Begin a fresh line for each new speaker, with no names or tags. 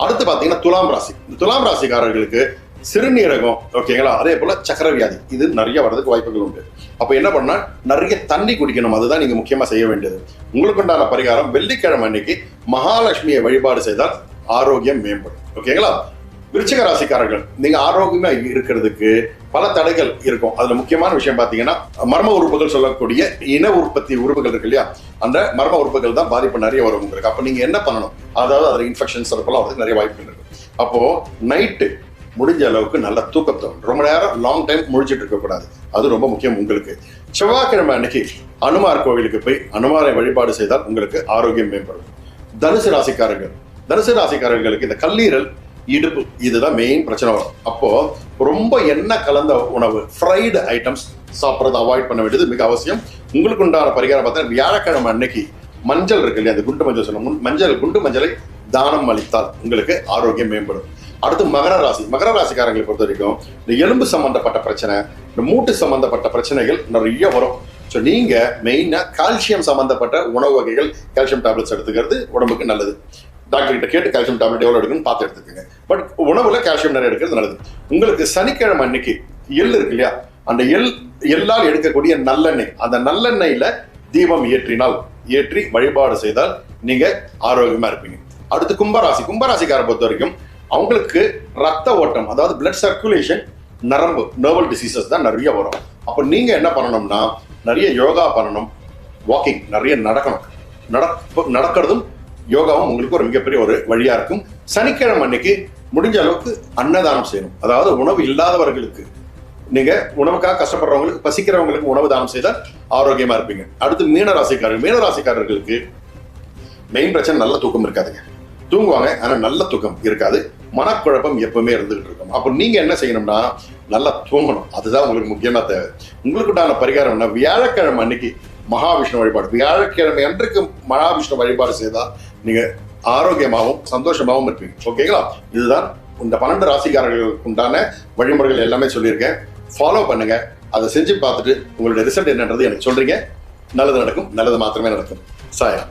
அடுத்து பாத்தீங்கன்னா துலாம் ராசி. துலாம் ராசிக்காரர்களுக்கு சிறுநீரகம் ஓகேங்களா, அதே போல சக்கர வியாதி இது நிறைய வர்றதுக்கு வாய்ப்புகள் உண்டு. அப்ப என்ன பண்ணா நிறைய தண்ணி குடிக்கணும், அதுதான் நீங்க முக்கியமா செய்ய வேண்டியது. உங்களுக்கு உண்டான பரிகாரம் வெள்ளிக்கிழமை அன்னைக்கு மகாலட்சுமியை வழிபாடு செய்தால் ஆரோக்கியம் மேம்படும். ஓகேங்களா. விருச்சிக ராசிக்காரர்கள் நீங்க ஆரோக்கியமா இருக்கிறதுக்கு பல தடைகள் இருக்கும். அதுல முக்கியமான விஷயம் பாத்தீங்கன்னா மர்ம உறுப்புகள் சொல்லக்கூடிய இன உற்பத்தி உறுப்புகள் இருக்கு இல்லையா, அந்த மர்ம உறுப்புகள் தான் பாதிப்பு நிறைய வரும் உங்களுக்கு. அப்ப நீங்க என்ன பண்ணணும், அதாவது அதுல இன்ஃபெக்ஷன்ஸ் இருக்கலாம், அதுக்கு நிறைய வாய்ப்புகள் இருக்கு. அப்போ நைட்டு முடிஞ்ச அளவுக்கு நல்ல தூக்கத்தை, ரொம்ப நேரம் லாங் டைம் முழிச்சிட்டு இருக்க கூடாது, அது ரொம்ப முக்கியம் உங்களுக்கு. செவ்வாய்க்கிழமை அன்னைக்கு அனுமார் கோவிலுக்கு போய் அனுமாரை வழிபாடு செய்தால் உங்களுக்கு ஆரோக்கியம் மேம்படும். தனுசு ராசிக்காரர்களுக்கு இந்த கல்லீரல், இடுப்பு இதுதான் மெயின் பிரச்சனை வரும். அப்போ ரொம்ப எண்ணெய் கலந்த உணவு, ஃப்ரைடு ஐட்டம்ஸ் சாப்பிட்றத அவாய்ட் பண்ண வேண்டியது மிக அவசியம். உங்களுக்கு உண்டான பரிகாரம் பார்த்தா வியாழக்கிழமை அன்னைக்கு மஞ்சள் இருக்கு இல்லையா, அந்த குண்டு மஞ்சள் சொல்லணும், குண்டு மஞ்சளை தானம் அளித்தால் உங்களுக்கு ஆரோக்கியம் மேம்படும். அடுத்து மகர ராசிக்காரங்களை பொறுத்த வரைக்கும் இந்த எலும்பு சம்பந்தப்பட்ட பிரச்சனை, இந்த மூட்டு சம்பந்தப்பட்ட பிரச்சனைகள் நிறைய வரும். ஸோ நீங்க மெயினா கால்சியம் சம்பந்தப்பட்ட உணவு வகைகள், கால்சியம் டேப்லெட்ஸ் எடுத்துக்கிறது உடம்புக்கு நல்லது. டாக்டர் கிட்ட கேட்டு கால்சியம் டேப்லெட் எவ்வளவு எடுக்குன்னு பார்த்து எடுத்துக்கோங்க. பட் உணவுல கால்சியம் நிறைய எடுக்கிறது நல்லது. உங்களுக்கு சனிக்கிழமை அன்னைக்கு எள் இருக்கு இல்லையா, அந்த எள்ளால் எடுக்கக்கூடிய நல்லெண்ணெய், அந்த நல்லெண்ணெயில தீபம் ஏற்றி வழிபாடு செய்தால் நீங்க ஆரோக்கியமா இருப்பீங்க. அடுத்து கும்பராசிக்காரை பொறுத்த வரைக்கும் அவங்களுக்கு ரத்த ஓட்டம், அதாவது பிளட் சர்க்குலேஷன், நர்வல் டிசீசஸ் தான் நிறைய வரும். அப்போ நீங்க என்ன பண்ணணும்னா நிறைய யோகா பண்ணணும், வாக்கிங் நிறைய நடக்கணும். நடக்கிறதும் யோகாவும் உங்களுக்கு ஒரு மிகப்பெரிய ஒரு வழியா இருக்கும். சனிக்கிழமை அன்னைக்கு முடிஞ்ச அளவுக்கு அன்னதானம் செய்யணும், அதாவது உணவு இல்லாதவர்களுக்கு, நீங்க உணவுக்காக கஷ்டப்படுறவங்களுக்கு, பசிக்கிறவங்களுக்கு உணவு தானம் செய்தால் ஆரோக்கியமா இருப்பீங்க. அடுத்து மீனராசிக்காரர்களுக்கு மெயின் பிரச்சனை நல்ல தூக்கம் இருக்காதுங்க. தூங்குவாங்க ஆனா நல்ல தூக்கம் இருக்காது, மனக்குழப்பம் எப்பவுமே இருந்துகிட்டு இருக்கும். அப்போ நீங்க என்ன செய்யணும்னா நல்லா தூங்கணும், அதுதான் உங்களுக்கு முக்கியமா தேவை. உங்களுக்கு உண்டான பரிகாரம்னா வியாழக்கிழமை அன்னைக்கு மகாவிஷ்ணு வழிபாடு, வியாழக்கிழமை அன்றைக்கு மகாவிஷ்ணு வழிபாடு செய்தால் நீங்க ஆரோக்கியமாகவும் சந்தோஷமாகவும் இருப்பீங்க. ஓகேங்களா. இதுதான் இந்த 12 ராசிக்காரர்களுக்கு உண்டான வழிமுறைகள் எல்லாமே சொல்லியிருக்கேன். ஃபாலோ பண்ணுங்க, அதை செஞ்சு பார்த்துட்டு உங்களுடைய ரிசல்ட் என்னன்றது எனக்கு சொல்றீங்க. நல்லது நடக்கும், நல்லது மாத்திரமே நடக்கும். சாயா.